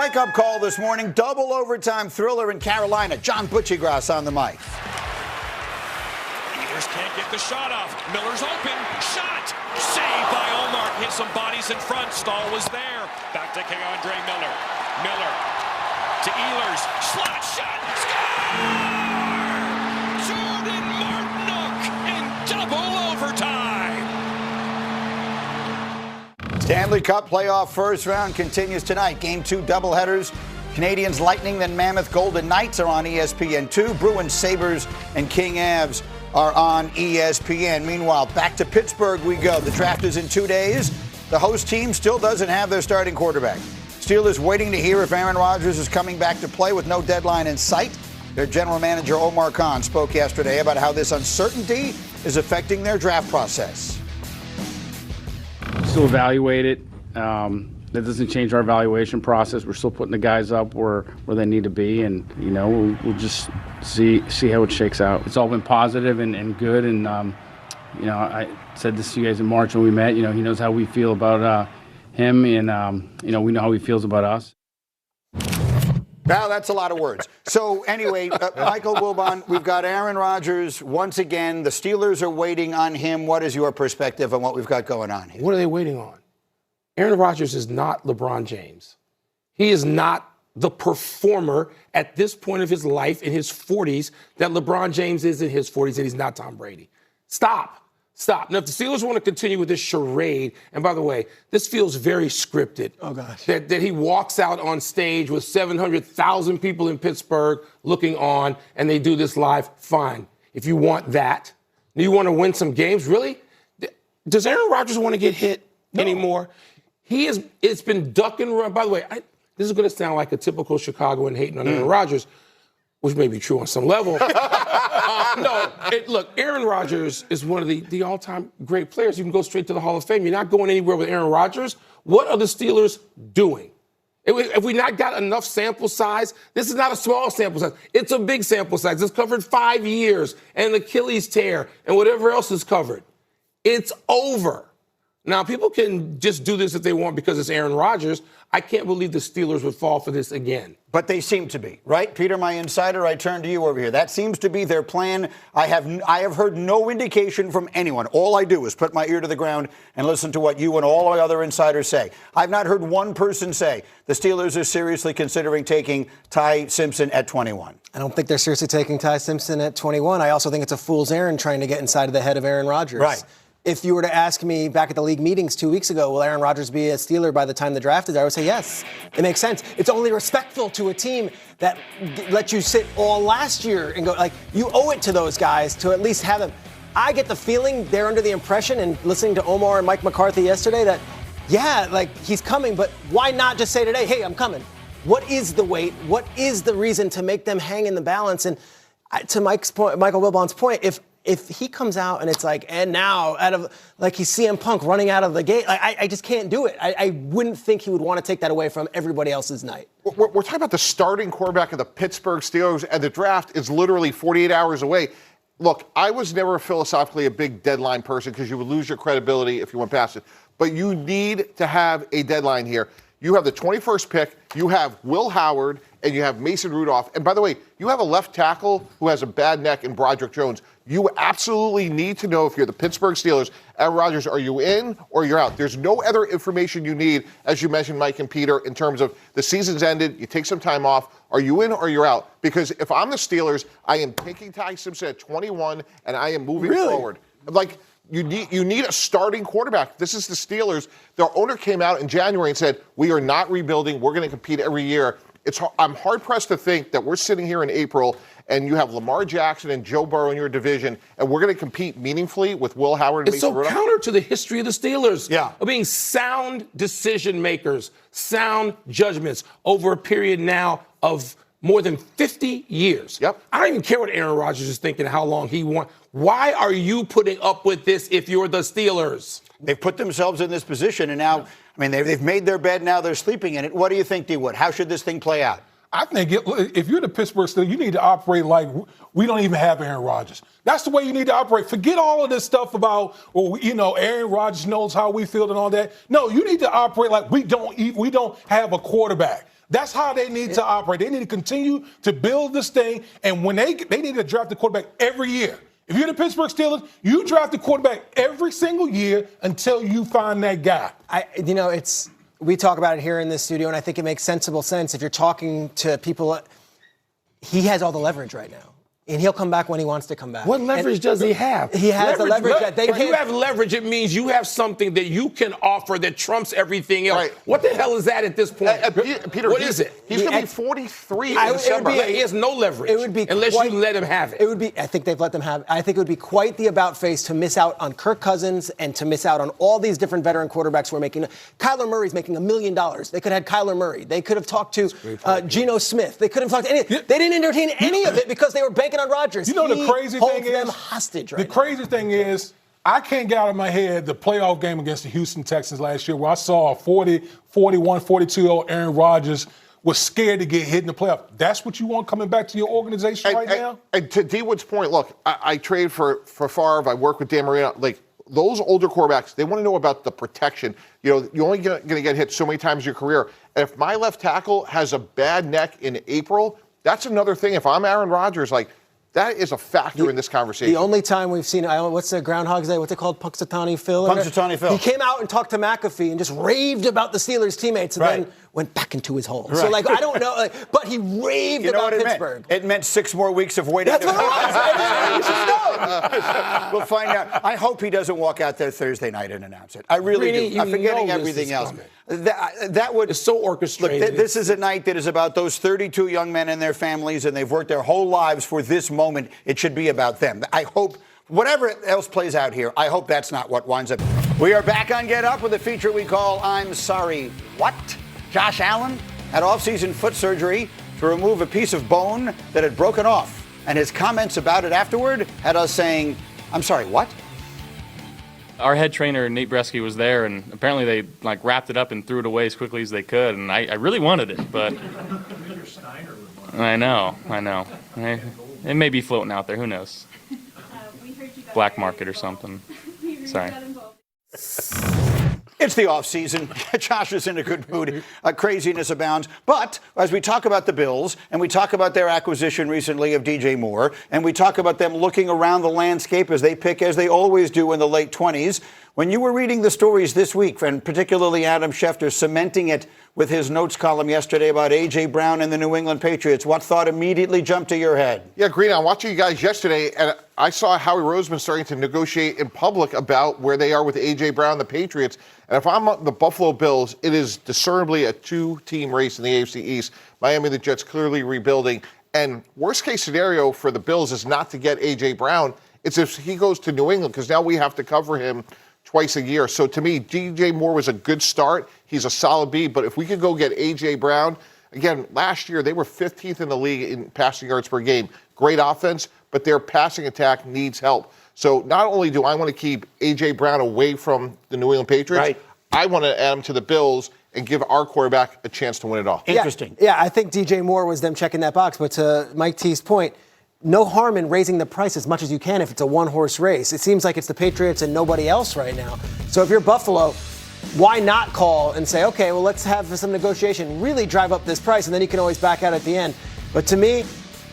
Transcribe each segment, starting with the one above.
wake-up call this morning. Double overtime thriller in Carolina. John Butchiegrass on the mic. Ehlers can't get the shot off. Miller's open. Shot! Saved by Omar. Hit some bodies in front. Stahl was there. Back to Keandre Miller. Miller to Ehlers. Slot shot. Score! Jordan Martinook in double overtime. Stanley Cup playoff first round continues tonight. Game 2 doubleheaders. Canadians Lightning, then Mammoth Golden Knights are on ESPN2. Bruins Sabres and King Avs are on ESPN. Meanwhile, back to Pittsburgh we go. The draft is in 2 days. The host team still doesn't have their starting quarterback. Steelers waiting to hear if Aaron Rodgers is coming back to play with no deadline in sight. Their general manager, Omar Khan, spoke yesterday about how this uncertainty is affecting their draft process. Still evaluate it. That doesn't change our evaluation process. We're still putting the guys up where they need to be, and we'll just see how it shakes out. It's all been positive and good, and I said this to you guys in March when we met. He knows how we feel about him, and we know how he feels about us. Now that's a lot of words. So anyway, Michael Wilbon, we've got Aaron Rodgers once again. The Steelers are waiting on him. What is your perspective on what we've got going on here? What are they waiting on? Aaron Rodgers is not LeBron James. He is not the performer at this point of his life in his 40s that LeBron James is in his 40s, and he's not Tom Brady. Stop. Now, if the Steelers want to continue with this charade, and by the way, this feels very scripted. Oh, gosh. That he walks out on stage with 700,000 people in Pittsburgh looking on, and they do this live, fine. If you want that, you want to win some games, really? Does Aaron Rodgers want to get hit anymore? It's been duck and run. By the way, this is going to sound like a typical Chicagoan hating on Aaron Rodgers, which may be true on some level. Look, Aaron Rodgers is one of the all-time great players. You can go straight to the Hall of Fame. You're not going anywhere with Aaron Rodgers. What are the Steelers doing? If we not got enough sample size, this is not a small sample size. It's a big sample size. It's covered 5 years and an Achilles tear and whatever else is covered. It's over. Now, people can just do this if they want because it's Aaron Rodgers. I can't believe the Steelers would fall for this again. But they seem to be, right? Peter, my insider, I turn to you over here. That seems to be their plan. I have heard no indication from anyone. All I do is put my ear to the ground and listen to what you and all our other insiders say. I've not heard one person say the Steelers are seriously considering taking Ty Simpson at 21. I don't think they're seriously taking Ty Simpson at 21. I also think it's a fool's errand trying to get inside of the head of Aaron Rodgers. Right. If you were to ask me back at the league meetings 2 weeks ago, will Aaron Rodgers be a Steeler by the time the draft is, I would say yes. It makes sense. It's only respectful to a team that let you sit all last year and go, like, you owe it to those guys to at least have them. I get the feeling they're under the impression, and listening to Omar and Mike McCarthy yesterday, that, yeah, like, he's coming, but why not just say today, hey, I'm coming? What is the weight? What is the reason to make them hang in the balance? And to Mike's point, Michael Wilbon's point, if he comes out and it's like, and now out of, like, he's CM Punk running out of the gate, I just can't do it. I wouldn't think he would want to take that away from everybody else's night. We're talking about the starting quarterback of the Pittsburgh Steelers, and the draft is literally 48 hours away. Look, I was never philosophically a big deadline person because you would lose your credibility if you went past it. But you need to have a deadline here. You have the 21st pick, you have Will Howard, and you have Mason Rudolph. And by the way, you have a left tackle who has a bad neck in Broderick Jones. You absolutely need to know, if you're the Pittsburgh Steelers, Aaron Rodgers, are you in or you're out? There's no other information you need, as you mentioned, Mike and Peter, in terms of the season's ended, you take some time off, are you in or you're out? Because if I'm the Steelers, I am taking Ty Simpson at 21, and I am moving forward. Like, you need a starting quarterback. This is the Steelers. Their owner came out in January and said, we are not rebuilding. We're going to compete every year. I'm hard-pressed to think that we're sitting here in April and you have Lamar Jackson and Joe Burrow in your division, and we're going to compete meaningfully with Will Howard and Mason Rudolph. It's so counter to the history of the Steelers. Yeah. Of being sound decision makers, sound judgments over a period now of more than 50 years. Yep. I don't even care what Aaron Rodgers is thinking, how long he wants. Why are you putting up with this if you're the Steelers? They've put themselves in this position, and now, I mean, they've made their bed, now they're sleeping in it. What do you think, D. Wood? How should this thing play out? I think if you're the Pittsburgh Steelers, you need to operate like we don't even have Aaron Rodgers. That's the way you need to operate. Forget all of this stuff about, Aaron Rodgers knows how we feel and all that. No, you need to operate like we don't have a quarterback. That's how they need to operate. They need to continue to build this thing, and when they need to draft the quarterback every year. If you're the Pittsburgh Steelers, you draft the quarterback every single year until you find that guy. We talk about it here in this studio, and I think it makes sensible sense if you're talking to people. He has all the leverage right now. And he'll come back when he wants to come back. What leverage does he have? He has the leverage that they If can't. you have leverage, it means you have something that you can offer that trumps everything else. Right. What the hell is that at this point? Peter, what is it? He's going to be 43 in December. He has no leverage. It would be unless you let him have it. It would be. I think they've let them have it. I think it would be quite the about face to miss out on Kirk Cousins and to miss out on all these different veteran quarterbacks who are making. Kyler Murray's making $1 million. They could have had Kyler Murray. They could have talked to Geno Smith. They could have talked to any. They didn't entertain any of it because they were banking on Rodgers. The crazy thing is, them hostage right the crazy thing is, I can't get out of my head the playoff game against the Houston Texans last year where I saw a 40, 41, 42-year-old Aaron Rodgers was scared to get hit in the playoff. That's what you want coming back to your organization right now? And to D. Wood's point, look, I trade for Favre. I work with Dan Marino. Like, those older quarterbacks, they want to know about the protection. You're only going to get hit so many times in your career. And if my left tackle has a bad neck in April, that's another thing. If I'm Aaron Rodgers, like, that is a factor in this conversation. The only time we've seen, what's the Groundhog's Day? What's it called? Punxsutawney Phil? Punxsutawney Phil. He came out and talked to McAfee and just raved about the Steelers teammates and then went back into his hole. Right. So, I don't know. But he raved about Pittsburgh. It meant 6 more weeks of waiting. That's what it was. We'll find out. I hope he doesn't walk out there Thursday night and announce it. I really do. I'm forgetting everything else. That would. It's so orchestrated. Look, this is a night that is about those 32 young men and their families, and they've worked their whole lives for this moment. It should be about them. I hope. Whatever else plays out here, I hope that's not what winds up. We are back on Get Up with a feature we call I'm Sorry, What? Josh Allen had off-season foot surgery to remove a piece of bone that had broken off. And his comments about it afterward had us saying, I'm sorry, what? Our head trainer, Nate Bresky, was there, and apparently they wrapped it up and threw it away as quickly as they could. And I really wanted it, but I know. It may be floating out there. Who knows? Black market or something. Sorry. It's the off-season. Josh is in a good mood. Craziness abounds. But as we talk about the Bills, and we talk about their acquisition recently of DJ Moore, and we talk about them looking around the landscape as they pick, as they always do in the late 20s, when you were reading the stories this week, and particularly Adam Schefter cementing it with his notes column yesterday about A.J. Brown and the New England Patriots, what thought immediately jumped to your head? Yeah, Green, I'm watching you guys yesterday, and I saw Howie Roseman starting to negotiate in public about where they are with A.J. Brown and the Patriots. And if I'm the Buffalo Bills, it is discernibly a two-team race in the AFC East. Miami, the Jets clearly rebuilding. And worst-case scenario for the Bills is not to get A.J. Brown. It's if he goes to New England, because now we have to cover him twice a year. So to me, DJ Moore was a good start. He's a solid B. But if we could go get A.J. Brown, again, last year they were 15th in the league in passing yards per game. Great offense, but their passing attack needs help. So not only do I want to keep A.J. Brown away from the New England Patriots, I want to add him to the Bills and give our quarterback a chance to win it all. Interesting. Yeah, I think DJ Moore was them checking that box. But to Mike T's point, no harm in raising the price as much as you can if it's a one-horse race. It seems like it's the Patriots and nobody else right now. So if you're Buffalo, why not call and say, okay, well, let's have some negotiation, really drive up this price, and then you can always back out at the end. But to me,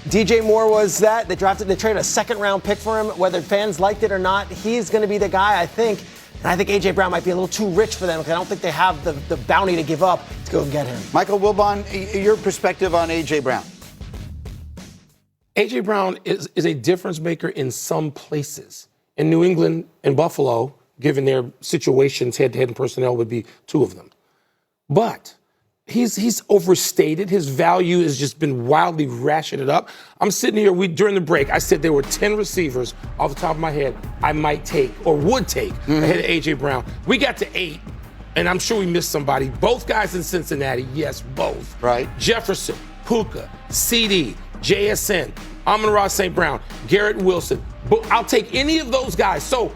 DJ Moore was that. They traded a second-round pick for him. Whether fans liked it or not, he's going to be the guy, I think. And I think A.J. Brown might be a little too rich for them because I don't think they have the bounty to give up to go and get him. Michael Wilbon, your perspective on A.J. Brown. A.J. Brown is a difference maker in some places. In New England and Buffalo, given their situations, head-to-head and personnel would be two of them. But he's overstated. His value has just been wildly ratcheted up. I'm sitting here, during the break, I said there were 10 receivers off the top of my head I might take or would take ahead of A.J. Brown. We got to 8, and I'm sure we missed somebody. Both guys in Cincinnati, yes, both. Right. Jefferson, Puka, CD, JSN, Amon-Ra St. Brown, Garrett Wilson. But I'll take any of those guys. So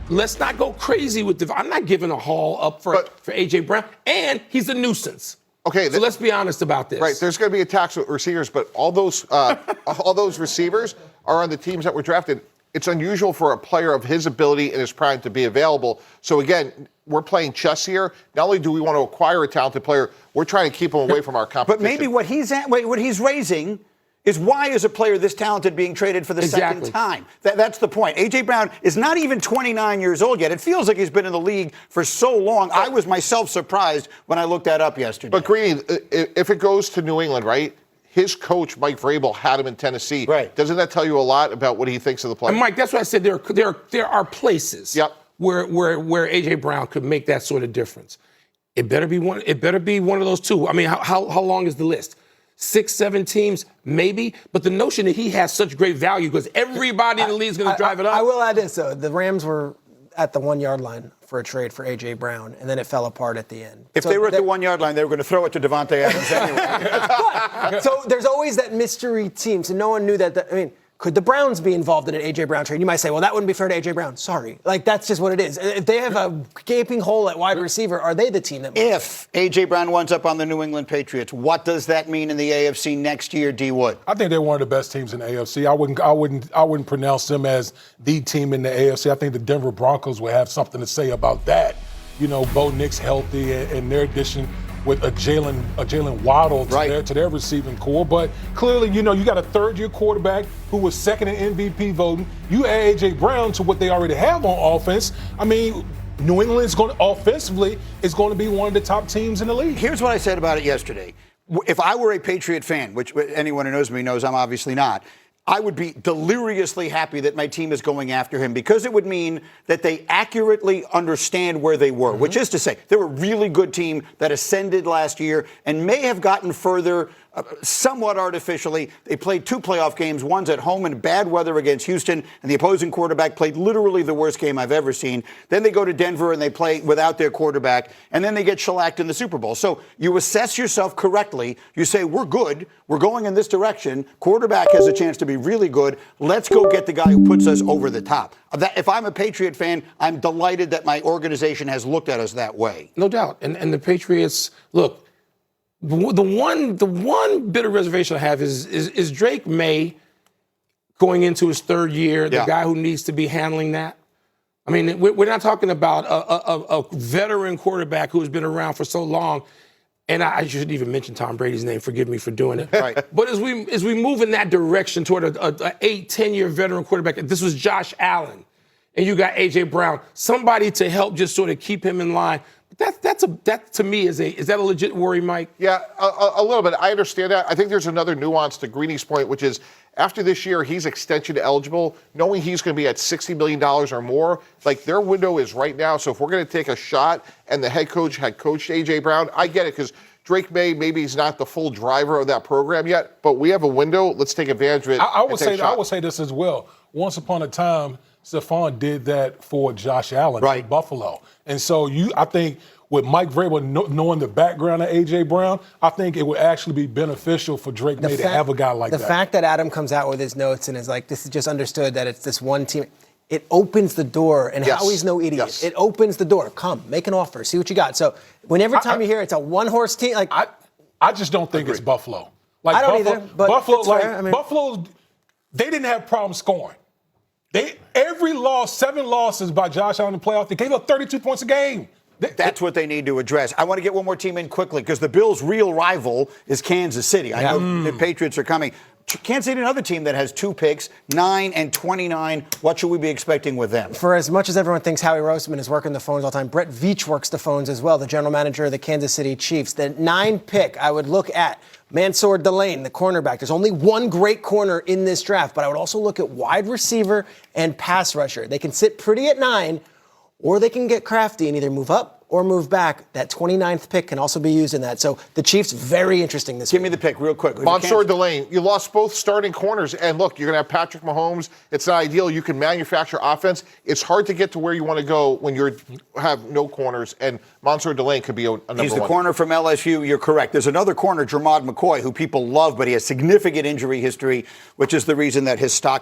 let's not go crazy with I'm not giving a haul up for A.J. Brown, and he's a nuisance. Okay, so let's be honest about this. Right, there's going to be attacks with receivers, but all those receivers are on the teams that were drafted. it's unusual for a player of his ability and his prime to be available. So again, we're playing chess here. Not only do we want to acquire a talented player, we're trying to keep him away from our competition. But maybe what he's raising is why is a player this talented being traded for the second time? That's the point. A.J. Brown is not even 29 years old yet. It feels like he's been in the league for so long. I was myself surprised when I looked that up yesterday. But Greeny, if it goes to New England, right, his coach, Mike Vrabel, had him in Tennessee. Right. Doesn't that tell you a lot about what he thinks of the player? And Mike, that's why I said there are places where A.J. Brown could make that sort of difference. It better be one of those two. I mean, how long is the list? 6, 7 teams, maybe. But the notion that he has such great value because everybody in the league is going to drive it up. I will add this, though. The Rams were at the 1-yard line for a trade for A.J. Brown, and then it fell apart at the end. If they were at the 1-yard line, they were going to throw it to Devontae Adams anyway. So there's always that mystery team. So no one knew that. Could the Browns be involved in an A.J. Brown trade? You might say, well, that wouldn't be fair to A.J. Brown. Sorry. That's just what it is. If they have a gaping hole at wide receiver, are they the team that... If A.J. Brown winds up on the New England Patriots, what does that mean in the AFC next year, D. Wood? I think they're one of the best teams in the AFC. I wouldn't pronounce them as the team in the AFC. I think the Denver Broncos will have something to say about that. Bo Nix healthy and their addition with a Jalen Waddle to their receiving core. But clearly, you got a third-year quarterback who was second in MVP voting. You add A.J. Brown to what they already have on offense. I mean, New England is going to be one of the top teams in the league. Here's what I said about it yesterday. If I were a Patriot fan, which anyone who knows me knows I'm obviously not, I would be deliriously happy that my team is going after him because it would mean that they accurately understand where they were, which is to say they're a really good team that ascended last year and may have gotten further somewhat artificially. They played 2 playoff games, one's at home in bad weather against Houston, and the opposing quarterback played literally the worst game I've ever seen. Then they go to Denver and they play without their quarterback, and then they get shellacked in the Super Bowl. So you assess yourself correctly. You say, we're good. We're going in this direction. Quarterback has a chance to be really good. Let's go get the guy who puts us over the top. If I'm a Patriot fan, I'm delighted that my organization has looked at us that way. No doubt. And the Patriots, look, the one bit of reservation I have is Drake May going into his 3rd year, the guy who needs to be handling that. I mean, we're not talking about a veteran quarterback who's been around for so long. And I shouldn't even mention Tom Brady's name. Forgive me for doing it. Right. But as we move in that direction toward a 8-10-year veteran quarterback, this was Josh Allen, and you got A.J. Brown, somebody to help just sort of keep him in line. That to me is that a legit worry, Mike? Yeah, a little bit. I understand that. I think there's another nuance to Greeny's point, which is after this year, he's extension eligible, knowing he's going to be at $60 million or more. Like, their window is right now. So if we're going to take a shot and the head coach had coached A.J. Brown, I get it because Drake May, maybe he's not the full driver of that program yet, but we have a window. Let's take advantage of it. I would say this as well. Once upon a time, Stephon did that for Josh Allen in Buffalo. And so I think with Mike Vrabel knowing the background of A.J. Brown, I think it would actually be beneficial for Drake May to have a guy like that. The fact that Adam comes out with his notes and is like, this is just understood that it's this one team, it opens the door. And Howie's no idiot. Yes. It opens the door. Come, make an offer, see what you got. So every time you hear it's a one-horse team, like I just don't think it's Buffalo. Like I don't either. But Buffalo, they didn't have problems scoring. Every loss, 7 losses by Josh Allen in the playoff, they gave up 32 points a game. That's what they need to address. I want to get one more team in quickly because the Bills' real rival is Kansas City. I know the Patriots are coming. Kansas City, another team that has 2 picks, 9 and 29. What should we be expecting with them? For as much as everyone thinks Howie Roseman is working the phones all the time, Brett Veach works the phones as well, the general manager of the Kansas City Chiefs. The 9 pick I would look at Mansour Delane, the cornerback. There's only one great corner in this draft, but I would also look at wide receiver and pass rusher. They can sit pretty at 9, or they can get crafty and either move up or move back. That 29th pick can also be used in that. So the Chiefs, very interesting this week. Give me the pick real quick. Mansour Delane, you lost both starting corners. And look, you're going to have Patrick Mahomes. It's not ideal. You can manufacture offense. It's hard to get to where you want to go when you have no corners. And Mansour Delane could be a number one. He's the corner from LSU. You're correct. There's another corner, Jermod McCoy, who people love, but he has significant injury history, which is the reason that his stock